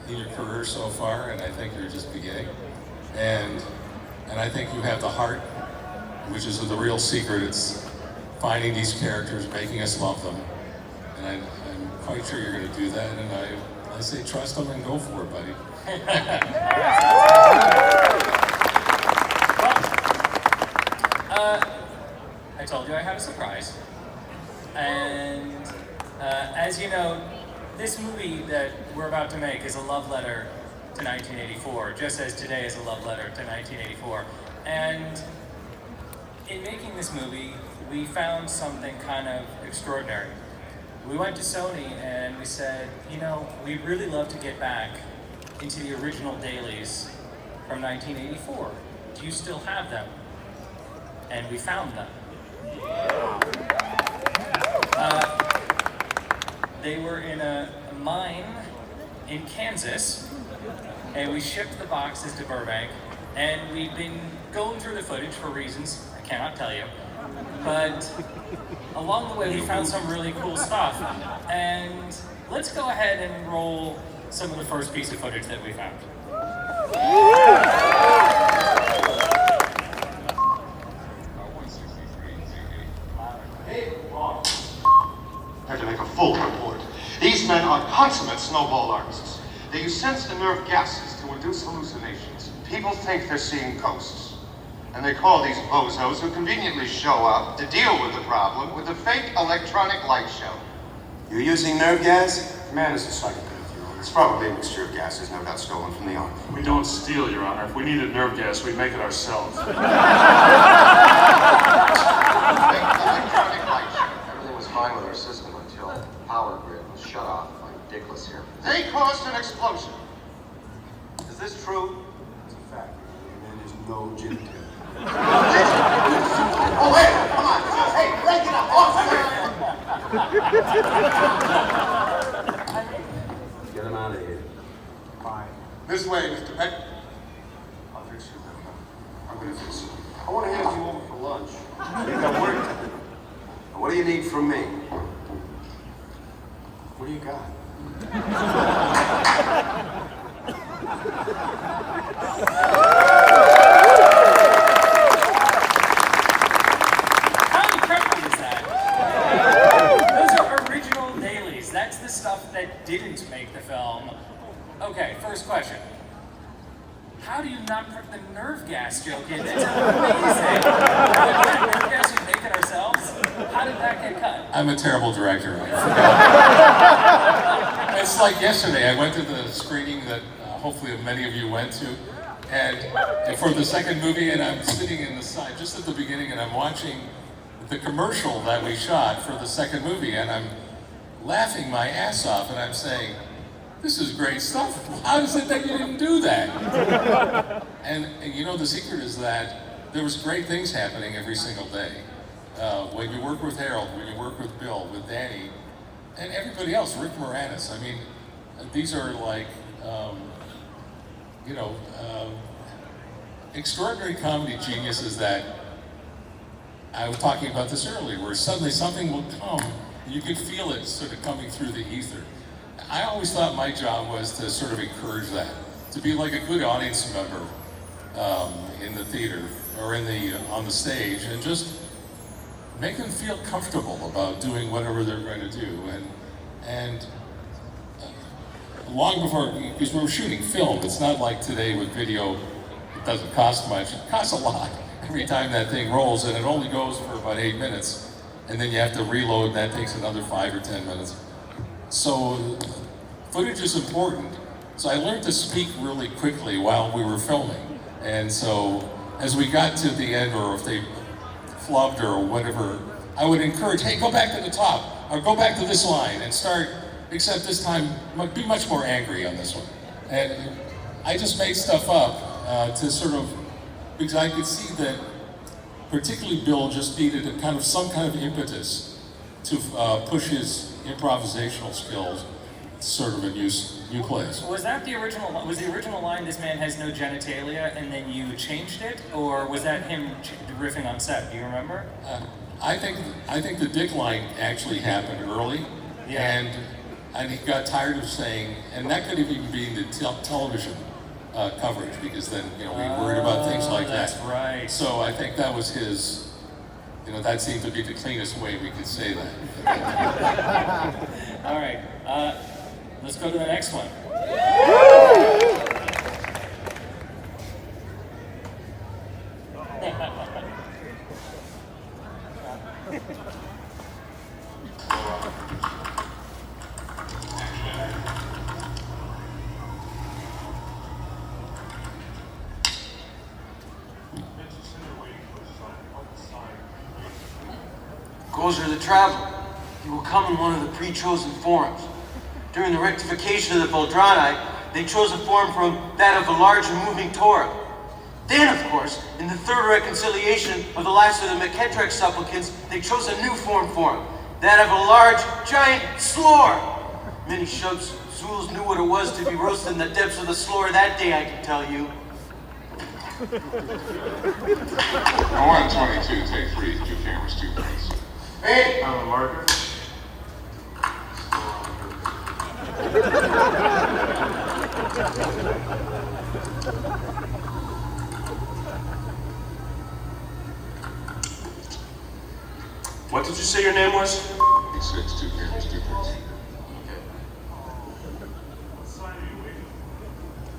in your career so far, and I think you're just beginning. And I think you have the heart, which is the real secret. It's finding these characters, making us love them. And I'm quite sure you're going to do that, and I say trust them and go for it, buddy. I told you I had a surprise. And as you know, this movie that we're about to make is a love letter to 1984, just as today is a love letter to 1984. And in making this movie, we found something kind of extraordinary. We went to Sony and we said, you know, we'd really love to get back into the original dailies from 1984. Do you still have them? And we found them. They were in a mine in Kansas, and we shipped the boxes to Burbank, and we've been going through the footage for reasons I cannot tell you, but along the way we found some really cool stuff. And let's go ahead and roll some of the first piece of footage that we found. I have to make a full report. These men are consummate snowball artists. They use sense and nerve gases to induce hallucinations. People think they're seeing ghosts. And they call these bozos who conveniently show up to deal with the problem with a fake electronic light show. You're using nerve gas? The man is a psychopath, Your Honor. It's probably a mixture of gases, no doubt stolen from the army. We don't steal, Your Honor. If we needed nerve gas, we'd make it ourselves. Fake electronic light show. Everything was fine with our system until the power grid was shut off by Dickless here. They caused an explosion. Is this true? It's a fact. And there's no gin tip. Oh, wait, come on. Hey, break it up. Get him out of here. Fine. This way, Mr. Peck. I'll fix you. I'm gonna fix you. I want to hand you over for lunch. You got work to do. Now, what do you need from me? What do you got? How incredible is that? Those are original dailies. That's the stuff that didn't make the film. Okay, first question. How do you not put the nerve gas joke in? It's amazing. Nerve gas, we make it ourselves? How did that get cut? I'm a terrible director. I forgot. It's like yesterday, I went to the screening that hopefully many of you went to, and for the second movie, and I'm sitting in the side just at the beginning, and I'm watching the commercial that we shot for the second movie, and I'm laughing my ass off, and I'm saying, this is great stuff. How is it that you didn't do that? And you know, the secret is that there was great things happening every single day. When you work with Harold, when you work with Bill, with Danny, and everybody else, Rick Moranis. I mean, these are like, extraordinary comedy geniuses that I was talking about this earlier, where suddenly something will come, and you can feel it sort of coming through the ether. I always thought my job was to sort of encourage that, to be like a good audience member in the theater or on the stage, and just make them feel comfortable about doing whatever they're going to do. And long before, because we were shooting film, it's not like today with video, it doesn't cost much. It costs a lot every time that thing rolls, and it only goes for about 8 minutes, and then you have to reload, and that takes another 5 or 10 minutes. So footage is important. So I learned to speak really quickly while we were filming. And so as we got to the end, or if they flubbed or whatever, I would encourage, hey, go back to the top, or go back to this line and start, except this time, be much more angry on this one. And I just made stuff up to sort of, because I could see that particularly Bill just needed some kind of impetus to push his improvisational skills sort of in new place. Was that the original? Was the original line, "This man has no genitalia," and then you changed it, or was that him riffing on set? Do you remember? I think the dick line actually happened early, Yeah. and And he got tired of saying, and that could even be in the television coverage, because then, you know, we worried about things like that. That's right. So I think that was his, you know, that seemed to be the cleanest way we could say that. All right, let's go to the next one. Gozer the Traveler. He will come in one of the pre-chosen forms. During the rectification of the Voldrani, they chose a form from that of a large and moving Torah. Then, of course, in the third reconciliation of the last of the Meketrek supplicants, they chose a new form for him, that of a large, giant slore. Many Zuls knew what it was to be roasted in the depths of the slore that day, I can tell you. 122, take 3, 2 cameras, 2 prints. Hey! On the marker. What did you say your name was? 6, 2 cameras, 2 prints.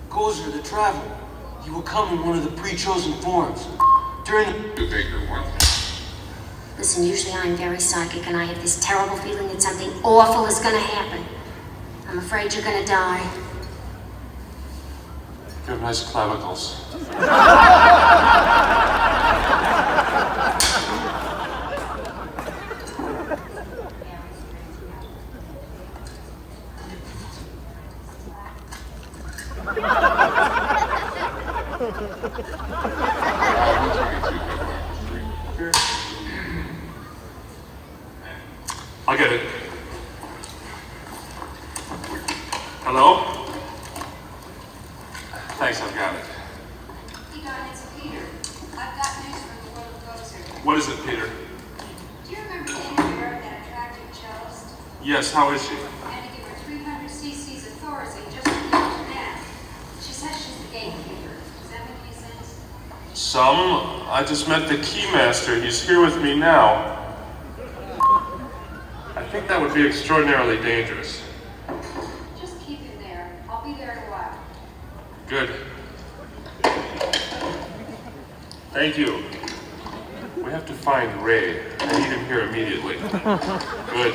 Gozer the Traveler. He will come in one of the pre-chosen forms. During the... 2 Baker 1. Listen, usually I'm very psychic and I have this terrible feeling that something awful is gonna happen. I'm afraid you're gonna die. You have nice clavicles. I'll get it. Hello? Thanks, I've got it. Hey, Don, it's Peter. I've got news from the world of Gozer. What is it, Peter? Do you remember the interviewer, that attractive cellist? Yes, how is she? I had to give her 300 cc's of Thorazine just to get to that. She says she's the gatekeeper. Does that make any sense? Some. I just met the keymaster. He's here with me now. I think that would be extraordinarily dangerous. Just keep him there. I'll be there in a while. Good. Thank you. We have to find Ray. I need him here immediately. Good.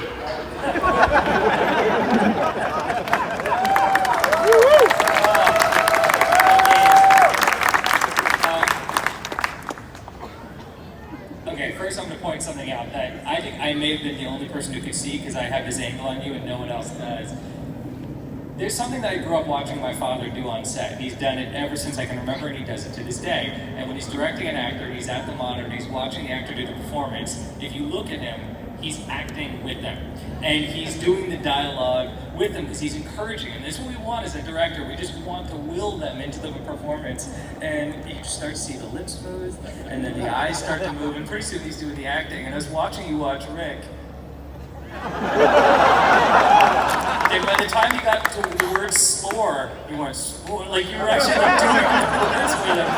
Okay, first I'm going to point something out that I think I may have been the only person who could see because I have this angle on you and no one else does. There's something that I grew up watching my father do on set. He's done it ever since I can remember, and he does it to this day. And when he's directing an actor, he's at the monitor, he's watching the actor do the performance. If you look at him, he's acting with them. And he's doing the dialogue with them because he's encouraging them. This is what we want as a director. We just want to will them into the performance. And you just start to see the lips move, and then the eyes start to move, and pretty soon he's doing the acting. And I was watching you watch Rick. And by the time you got to the word slore, you went slore, like you were actually like doing this with him.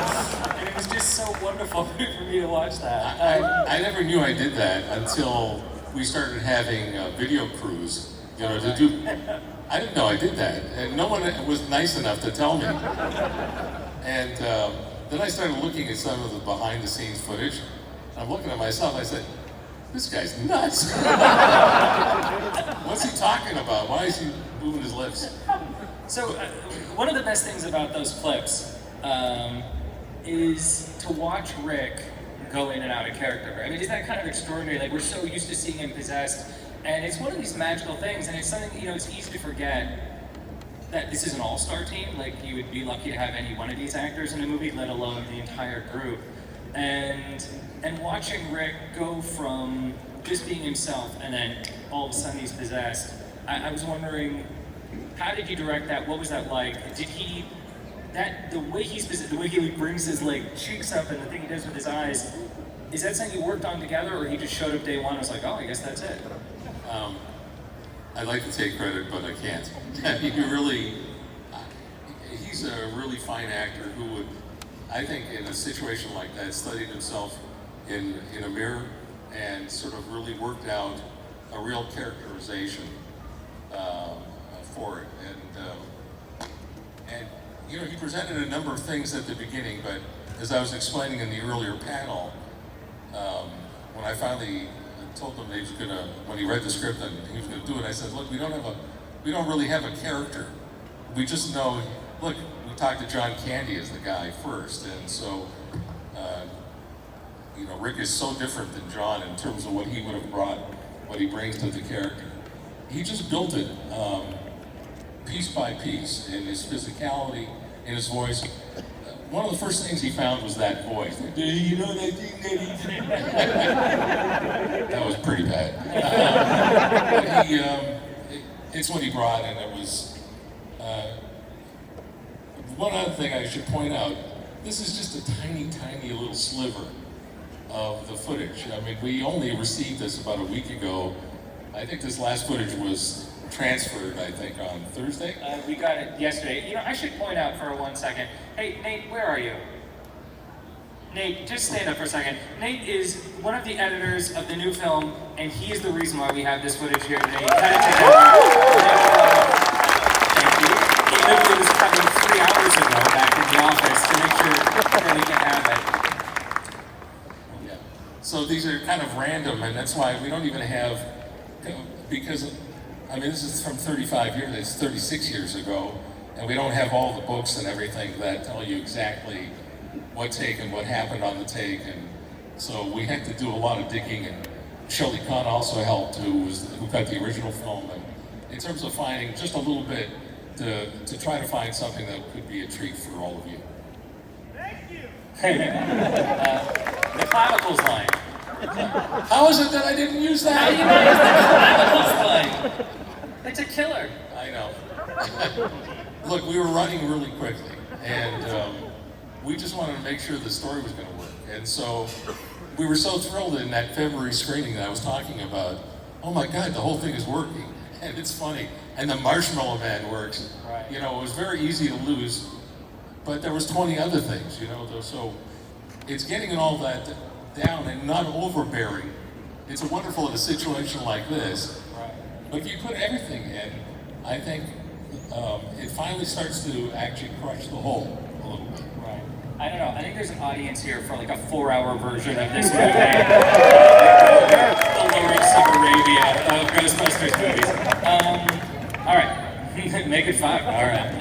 And it was just so wonderful for me to watch that. I never knew I did that until we started having video crews, you know, to do. I didn't know I did that, and no one was nice enough to tell me. And then I started looking at some of the behind-the-scenes footage. I'm looking at myself. I said, "This guy's nuts. What's he talking about? Why is he moving his lips?" So one of the best things about those clips is to watch Rick go in and out of character. I mean, isn't that kind of extraordinary? Like, we're so used to seeing him possessed, and it's one of these magical things, and it's something, you know, it's easy to forget that this is an all-star team. Like, you would be lucky to have any one of these actors in a movie, let alone the entire group. And watching Rick go from just being himself and then all of a sudden he's possessed, I was wondering, how did you direct that? What was that like? Did he, the way he's possessed, the way he brings his like cheeks up and the thing he does with his eyes, is that something you worked on together, or he just showed up day one and was like, oh, I guess that's it? I'd like to take credit, but I can't. He really, he's a really fine actor who would, I think in a situation like that, studied himself in a mirror and sort of really worked out a real characterization for it. And you know, he presented a number of things at the beginning, but as I was explaining in the earlier panel, when I finally told him that he was gonna, when he read the script and he was gonna do it, I said, look, we don't really have a character. We just know, look, we talked to John Candy as the guy first, and so, you know, Rick is so different than John in terms of what he would have brought, what he brings to the character. He just built it piece by piece in his physicality, in his voice. One of the first things he found was that voice. You know that thing that he did? That was pretty bad. But it's what he brought, and it was. One other thing I should point out, this is just a tiny, tiny little sliver of the footage. I mean, we only received this about a week ago. I think this last footage was transferred, I think, on Thursday? We got it yesterday. You know, I should point out for 1 second. Hey, Nate, where are you? Nate, just stand up for a second. Nate is one of the editors of the new film, and he is the reason why we have this footage here today. Cut it together. Thank you. He literally was cutting 3 hours ago back in the office to make sure that we can have it. Yeah. So these are kind of random, and that's why we don't even have, because I mean, this is from 35 years, it's 36 years ago, and we don't have all the books and everything that tell you exactly what take and what happened on the take, and so we had to do a lot of digging, and Shelley Kahn also helped, who got the original film, and in terms of finding just a little bit to try to find something that could be a treat for all of you. Thank you! The clavicles line. How is it that I didn't use that? How do you not use the clavicles line? It's a killer. I know. Look, we were running really quickly, and we just wanted to make sure the story was going to work. And so we were so thrilled in that February screening that I was talking about. Oh my God, the whole thing is working, and it's funny. And the Marshmallow Man works. Right. You know, it was very easy to lose, but there was 20 other things. You know, so it's getting all that down and not overbearing. It's wonderful in a situation like this. Right. But if you put everything in, I think it finally starts to actually crush the whole a little bit. Right. I don't know. I think there's an audience here for like a 4-hour version of this movie. The Lawrence of Arabia of Ghostbusters movies. All right. Make it 5. All right.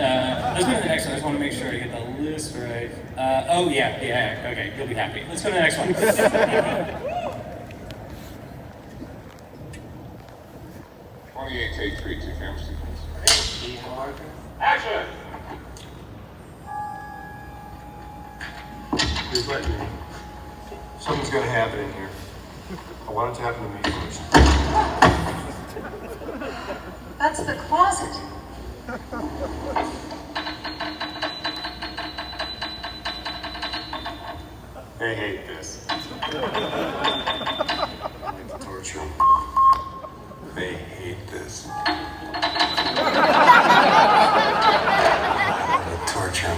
Let's go to the next one. I just want to make sure I get the list right. Oh, yeah. Okay, you'll be happy. Let's go to the next one. 28, take 3, 2 camera sequence. Action! Please let me. Something's gonna happen in here. I want it to happen to me first. That's the closet. They hate this. It's torture. They hate this. Torture.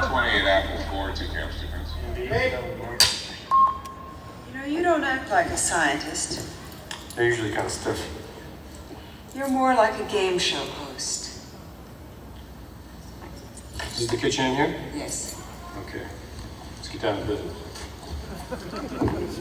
28 apples, 4, 2 camera sequence. You know, you don't act like a scientist. They're usually kind of stiff. You're more like a game show host. Is the kitchen in here? Yes. Okay. Let's get down to business. Please.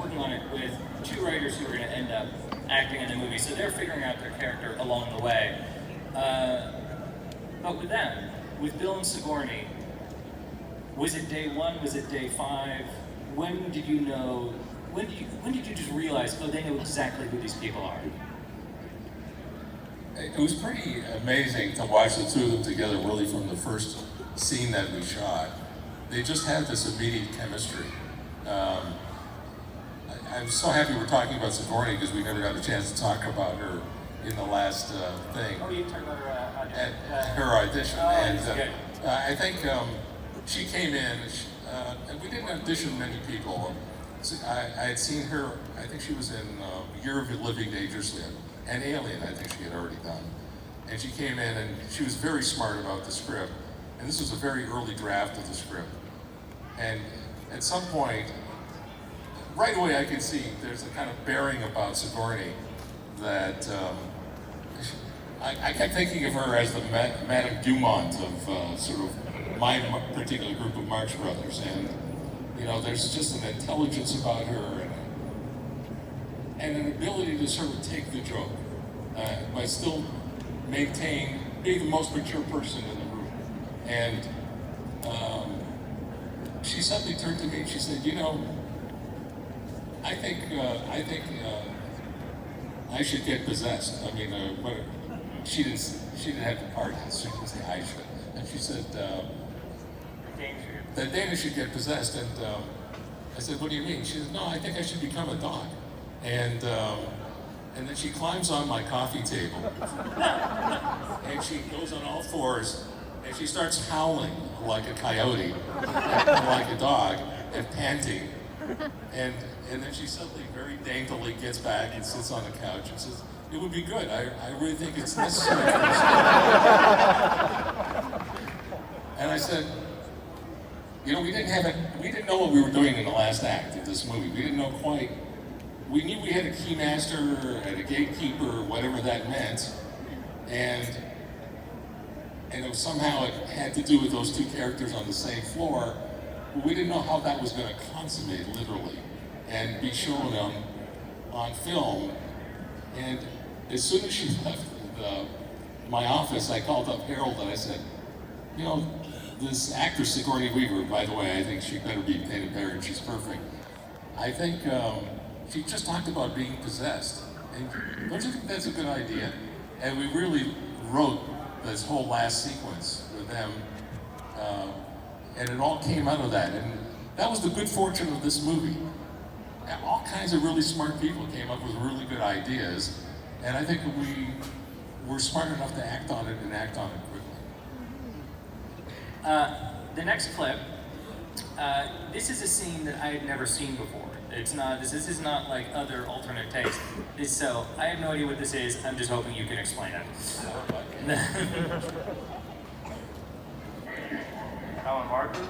working on it with two writers who are going to end up acting in the movie, so they're figuring out their character along the way. But with them, with Bill and Sigourney, was it day one? Was it day 5? When did you know? When did you just realize? Oh, they know exactly who these people are. It was pretty amazing to watch the two of them together, really, from the first scene that we shot. They just had this immediate chemistry. I'm so happy we're talking about Sigourney because we never got a chance to talk about her in the last thing. Oh, you talked about her audition. Her audition. Oh, And good. I think she came in, and we didn't audition many people. I had seen her, I think she was in Year of Living Dangerously, and Alien, I think she had already done. And she came in and she was very smart about the script. And this was a very early draft of the script. And at some point, right away I could see there's a kind of bearing about Sigourney that I kept thinking of her as the Madame Dumont of sort of my particular group of Marx Brothers. And you know, there's just an intelligence about her and an ability to sort of take the joke, but still maintain being the most mature person in the room. And she suddenly turned to me and she said, you know, I think I should get possessed. I mean, she didn't have the part, she didn't say I should. And she said, that Dana should get possessed, and I said, what do you mean? She said, no, I think I should become a dog. And then she climbs on my coffee table, and she goes on all fours, and she starts howling like a coyote, like a dog, and panting. And then she suddenly very daintily gets back and sits on the couch and says, it would be good. I really think it's necessary for this. And I said, you know, we didn't know what we were doing in the last act of this movie. We didn't know quite. We knew we had a key master and a gatekeeper, whatever that meant, and it was, somehow it had to do with those two characters on the same floor, but we didn't know how that was going to consummate, literally, and be shown on film. And as soon as she left my office, I called up Harold and I said, you know, this actress Sigourney Weaver, by the way, I think she better be Dana Barry, and she's perfect. I think she just talked about being possessed. And don't you think that's a good idea? And we really wrote this whole last sequence with them, and it all came out of that. And that was the good fortune of this movie. All kinds of really smart people came up with really good ideas, and I think we were smart enough to act on it and act on it quickly. The next clip, this is a scene that I had never seen before. It's not, this is not like other alternate takes. So I have no idea what this is. I'm just hoping you can explain it. Alan Martin?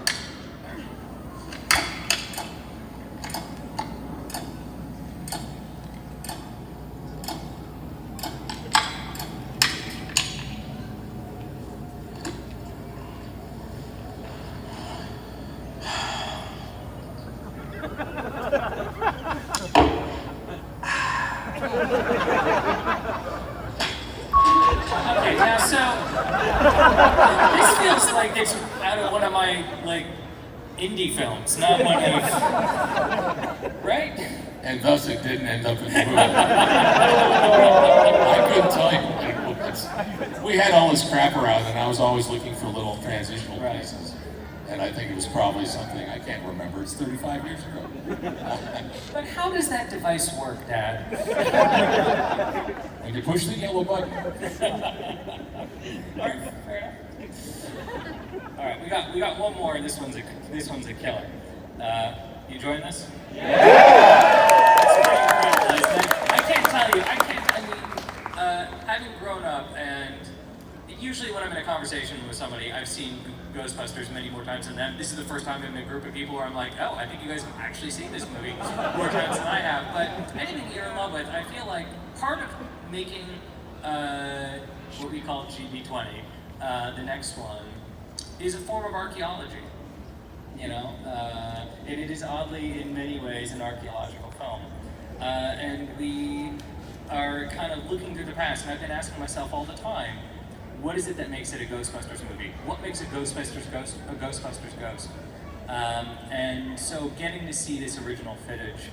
Okay, now so this feels like it's out of one of my indie films, not one of right? And thus it didn't end up in the movie. I couldn't tell you. We had all this crap around, and I was always looking for little transitional pieces. And I think it was probably something, I can't remember, it's 35 years ago. But how does that device work, Dad? And you push the yellow button. Alright, fair enough. Alright, we got one more, and this one's a killer. You enjoying this? Yeah! It's pretty incredible, isn't it? I mean, having grown up, and usually when I'm in a conversation with somebody, I've seen Ghostbusters many more times than them. This is the first time I'm in a group of people where I'm like, oh, I think you guys have actually seen this movie more times than I have. But anything you're in love with, I feel like part of making what we call GB20, the next one, is a form of archaeology. you know, and it is oddly, in many ways, an archaeological film. And we are kind of looking through the past, and I've been asking myself all the time, what is it that makes it a Ghostbusters movie? What makes a Ghostbusters Ghost a Ghostbusters Ghost? And so getting to see this original footage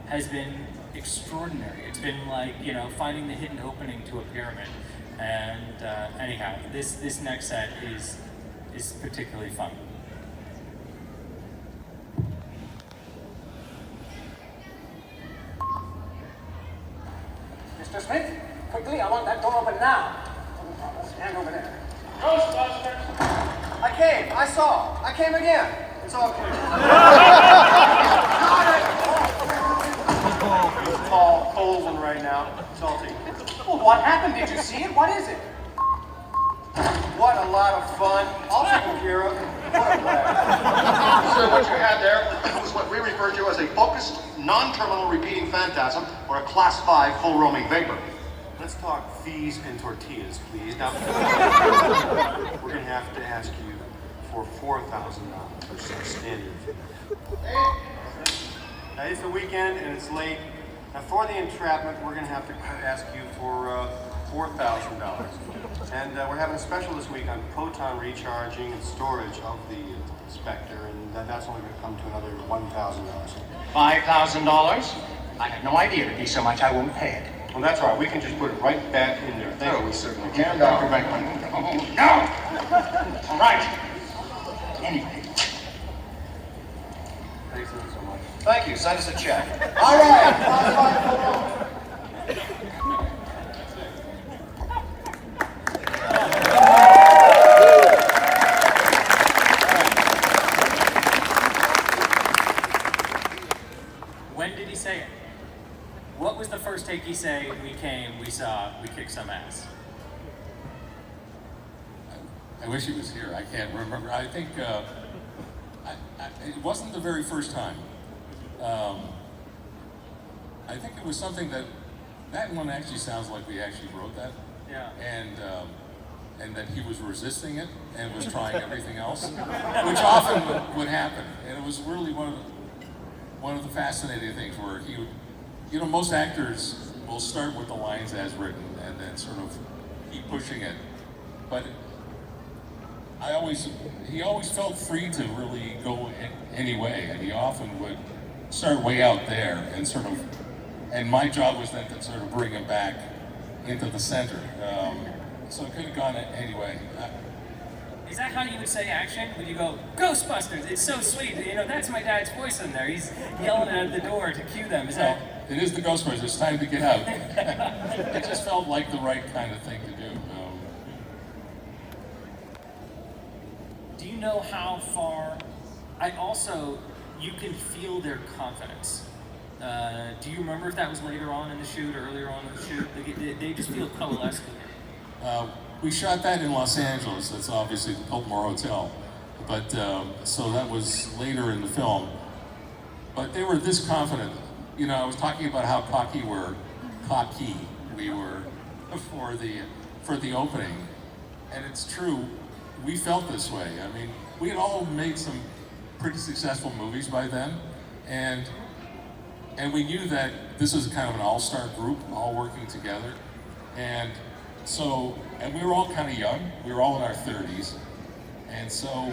has been extraordinary. It's been like, you know, finding the hidden opening to a pyramid. And anyhow, this next set is particularly fun. Mr. Smith, quickly, I want that door open now. Stand over there. Ghostbusters! I came, I saw, I came again. It's all clear. It's Paul Colvin right now. Salty. Well, what happened? Did you see it? What is it? What a lot of fun. All taken care of. What a blast. So what you had there was what we refer to as a focused, non-terminal repeating phantasm, or a class 5 full roaming vapor. Let's talk fees and tortillas, please. Now, we're going to have to ask you for $4,000 for some standing fee. Now, it's the weekend and it's late. Now, for the entrapment, we're going to have to ask you for $4,000. And we're having a special this week on proton recharging and storage of the Spectre, and that's only going to come to another $1,000. $5,000? I had no idea it'd be so much. I won't pay it. Well, that's all right. We can just put it right back in there. Thank you. We certainly Keep can. it, Dr. Reitman. Oh, no! All right. Anyway. Thanks so much. Thank you. Send us a check. All right. Class 5 full roaming. When did he say it? What was the first take he say? We came, we saw, we kicked some ass. I wish he was here. I can't remember. I think it wasn't the very first time. I think it was something that one actually sounds like we actually wrote that. Yeah. And that he was resisting it and was trying everything else, which often would happen. And it was really one of the fascinating things where he would, you know, most actors will start with the lines as written and then sort of keep pushing it. But he always felt free to really go any way, and he often would start way out there and sort of, and my job was then to sort of bring him back into the center. So it could have gone any way. Is that how you would say action? Would you go, Ghostbusters, it's so sweet, you know, that's my dad's voice in there. He's yelling out the door to cue them. Is that? It is the Ghostbusters, it's time to get out. It just felt like the right kind of thing to do. Do you know how far, you can feel their confidence. Do you remember if that was later on in the shoot, or earlier on in the shoot? They just feel coalesced. We shot that in Los Angeles. That's obviously the Biltmore Hotel. But, so that was later in the film. But they were this confident. You know, I was talking about how cocky we were for the opening. And it's true, we felt this way. I mean, we had all made some pretty successful movies by then. And we knew that this was kind of an all-star group, all working together. And we were all kind of young. We were all in our 30s. And so,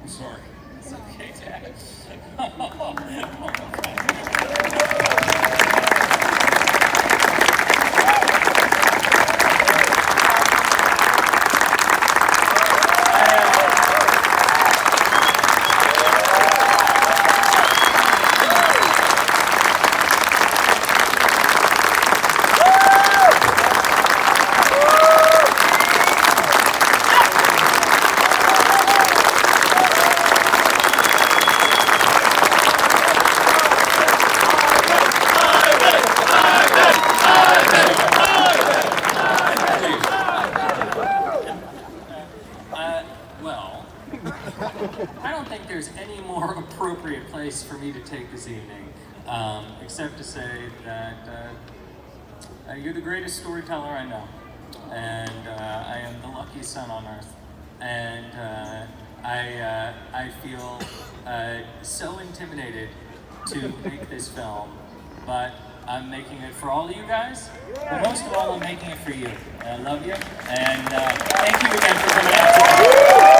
I'm sorry. It's okay, Jack. For me to take this evening, except to say that you're the greatest storyteller I know. and I am the luckiest son on earth. And I feel so intimidated to make this film, but I'm making it for all of you guys. But most of all, I'm making it for you. I love you, and thank you again for coming out today.